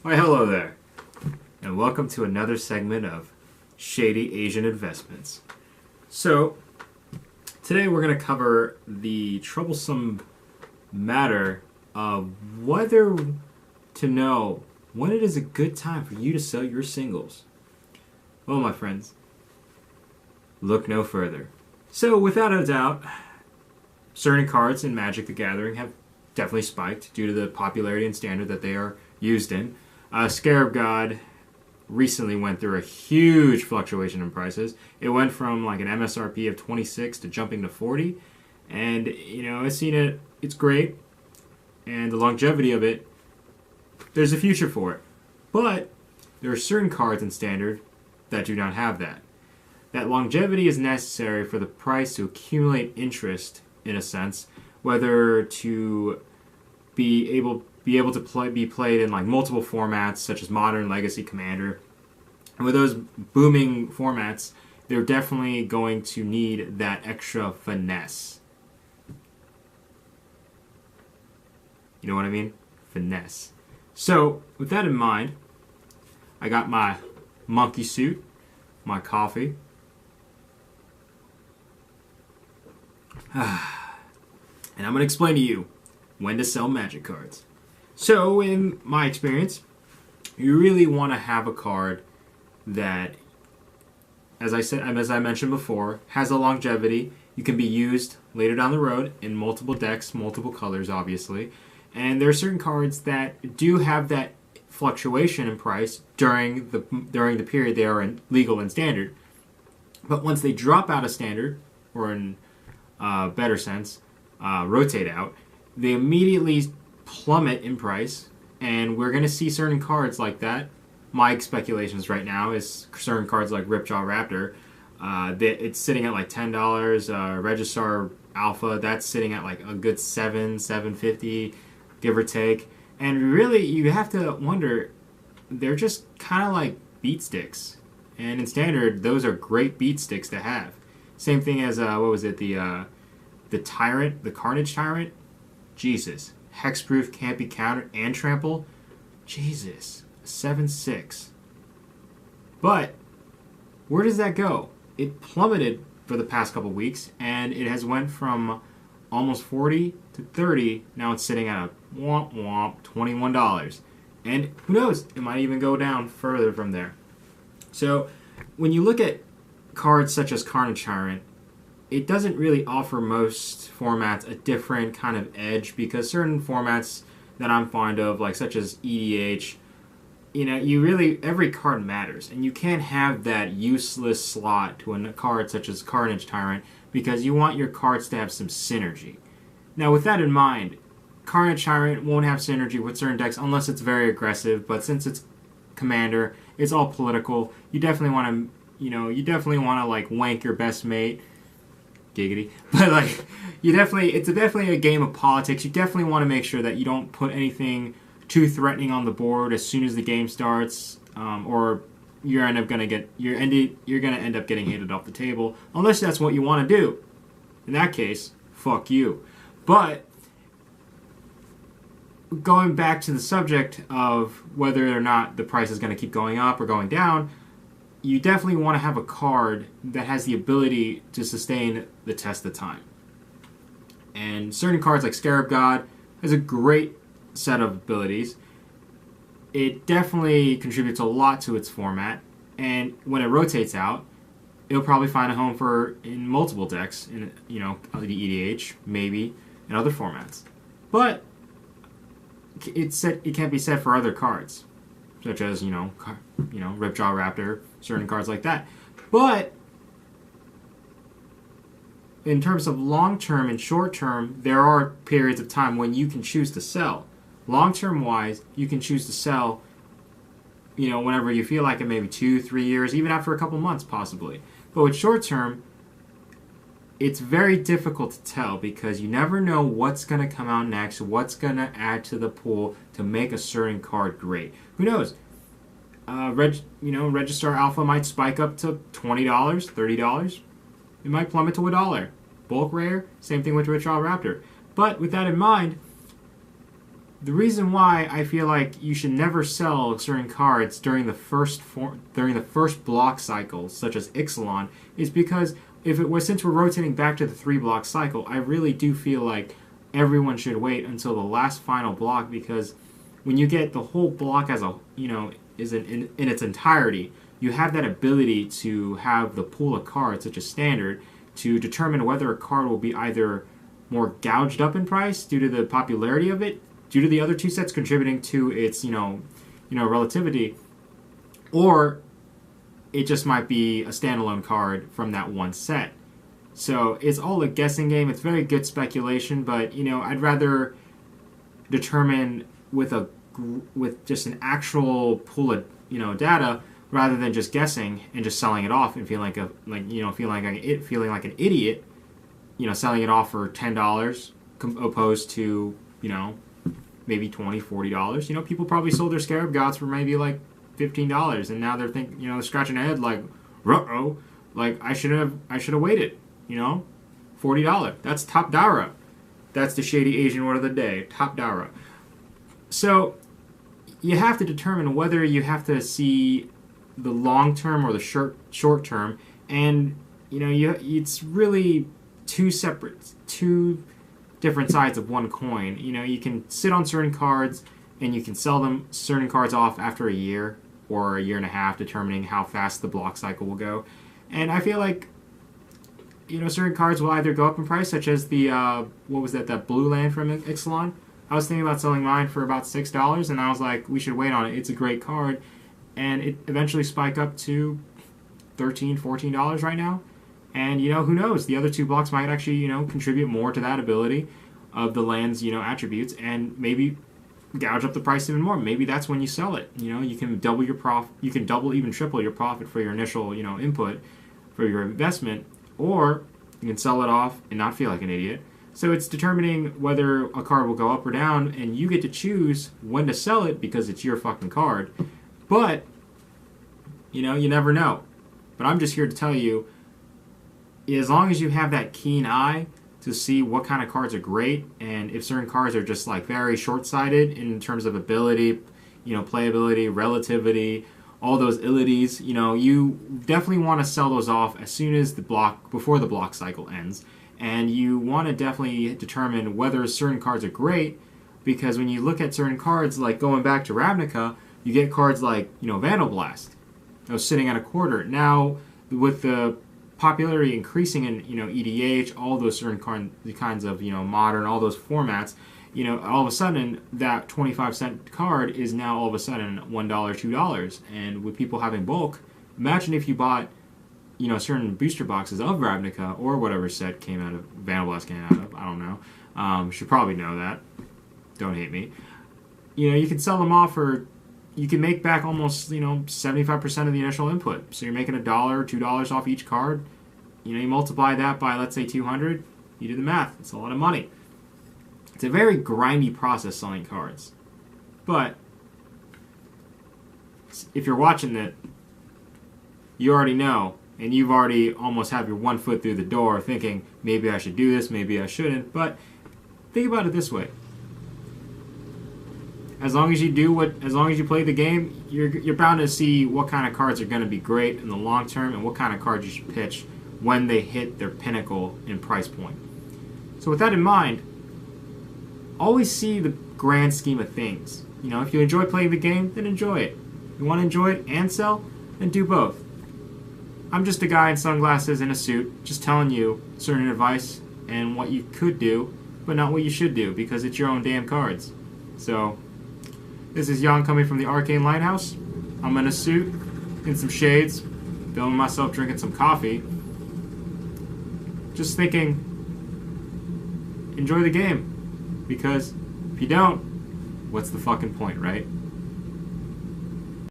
Why, hello there, and welcome to another segment of Shady Asian Investments. So, today we're going to cover the troublesome matter of whether to know when it is a good time for you to sell your singles. Well, my friends, look no further. So, without a doubt, certain cards in Magic the Gathering have definitely spiked due to the popularity and standard that they are used in. Scarab God recently went through a huge fluctuation in prices. It went from like an MSRP of 26 to jumping to 40, and I've seen it. It's great, and the longevity of it, there's a future for it. But there are certain cards in Standard that do not have that. That longevity is necessary for the price to accumulate interest, in a sense, whether to be able to be played in like multiple formats such as Modern, Legacy, Commander. And with those booming formats, they're definitely going to need that extra finesse. You know what I mean? Finesse. So, with that in mind, I got my monkey suit, my coffee, and I'm going to explain to you when to sell Magic cards. So, in my experience, you really want to have a card that, as I mentioned before, has a longevity. You can be used later down the road in multiple decks, multiple colors, obviously. And there are certain cards that do have that fluctuation in price during the period they are in legal and standard. But once they drop out of standard, or in a better sense, rotate out, they immediately plummet in price, and we're going to see certain cards like that. My speculations right now is certain cards like Ripjaw Raptor. It's sitting at like $10. Registrar Alpha, that's sitting at like a good $7.50, give or take. And really, you have to wonder, they're just kind of like beat sticks. And in Standard, those are great beat sticks to have. Same thing as the Tyrant, the Carnage Tyrant. Jesus. Hexproof, can't be countered, and trample. Jesus. 7/6. But where does that go? It plummeted for the past couple weeks, and it has went from almost 40 to 30. Now it's sitting at a $21. And who knows? It might even go down further from there. So when you look at cards such as Carnage Tyrant, it doesn't really offer most formats a different kind of edge, because certain formats that I'm fond of, like such as EDH, every card matters, and you can't have that useless slot to a card such as Carnage Tyrant, because you want your cards to have some synergy. Now, with that in mind, Carnage Tyrant won't have synergy with certain decks unless it's very aggressive, but since it's Commander, it's all political. You definitely want to, like wank your best mate. Giggity. But like, it's definitely a game of politics. You definitely want to make sure that you don't put anything too threatening on the board as soon as the game starts, or you're gonna end up getting handed off the table, unless that's what you want to do. In that case, fuck you. But going back to the subject of whether or not the price is going to keep going up or going down, you definitely want to have a card that has the ability to sustain the test of time. And certain cards like Scarab God has a great set of abilities. It definitely contributes a lot to its format, and when it rotates out, it'll probably find a home in multiple decks, in the EDH, maybe, and other formats. But it can't be said for other cards, such as Ripjaw Raptor, certain cards like that. But in terms of long term and short term, there are periods of time when you can choose to sell. Long term wise, you can choose to sell, whenever you feel like it, maybe 2-3 years, even after a couple months possibly. But with short term, it's very difficult to tell, because you never know what's going to come out next, what's going to add to the pool to make a certain card great. Who knows? Registrar Alpha might spike up to $20, $30. It might plummet to $1. Bulk rare, same thing with Ripjaw Raptor. But with that in mind, the reason why I feel like you should never sell certain cards during the first block cycle, such as Ixalan, is because since we're rotating back to the 3 block cycle, I really do feel like everyone should wait until the last final block, because when you get the whole block as a is in its entirety, you have that ability to have the pool of cards, such as standard, to determine whether a card will be either more gouged up in price due to the popularity of it, due to the other 2 sets contributing to its relativity, or it just might be a standalone card from that one set. So it's all a guessing game. It's very good speculation, but I'd rather determine with just an actual pool of data, rather than just guessing and just selling it off and feeling like an idiot, selling it off for $10 opposed to maybe $20, $40. People probably sold their Scarab Gods for maybe like $15, and now they're they're scratching their head like, ruh-oh, like I should have waited, $40. That's top Dara. That's the Shady Asian word of the day, top Dara. So you have to determine whether you have to see the long term or the short term, and it's really two different sides of one coin. You can sit on certain cards and you can sell certain cards off after a year or a year and a half, determining how fast the block cycle will go. And I feel like certain cards will either go up in price, such as the that blue land from Ixalan. I was thinking about selling mine for about $6, and I was like, we should wait on it. It's a great card, and it eventually spiked up to $13, $14 right now. And who knows? The other 2 blocks might actually contribute more to that ability of the land's attributes, and maybe gouge up the price even more. Maybe that's when you sell it. You can double your profit. You can double, even triple your profit for your initial input for your investment, or you can sell it off and not feel like an idiot. So it's determining whether a card will go up or down, and you get to choose when to sell it because it's your fucking card. But, you never know. But I'm just here to tell you, as long as you have that keen eye to see what kind of cards are great, and if certain cards are just like very short-sighted in terms of ability, playability, relativity, all those illities, you definitely want to sell those off as soon as before the block cycle ends. And you want to definitely determine whether certain cards are great, because when you look at certain cards, like going back to Ravnica, you get cards like, Vandal Blast, sitting at a quarter. Now, with the popularity increasing in, EDH, all those certain kinds of, modern, all those formats, all of a sudden, that 25-cent card is now all of a sudden $1, $2. And with people having bulk, imagine if you bought certain booster boxes of Ravnica, or whatever set Vandal Blast came out of. I don't know. Should probably know that. Don't hate me. You can sell them off for, you can make back almost, 75% of the initial input. So you're making $1 or $2 off each card. You multiply that by, let's say, 200. You do the math. It's a lot of money. It's a very grindy process selling cards. But if you're watching it, you already know. And you've already almost have your 1 foot through the door thinking, maybe I should do this, maybe I shouldn't. But think about it this way. As long as you play the game, you're bound to see what kind of cards are going to be great in the long term, and what kind of cards you should pitch when they hit their pinnacle in price point. So with that in mind, always see the grand scheme of things. If you enjoy playing the game, then enjoy it. If you want to enjoy it and sell, then do both. I'm just a guy in sunglasses and a suit, just telling you certain advice and what you could do, but not what you should do, because it's your own damn cards. So, this is Jan coming from the Arcane Lighthouse. I'm in a suit, in some shades, filming myself drinking some coffee. Just thinking, enjoy the game, because if you don't, what's the fucking point, right?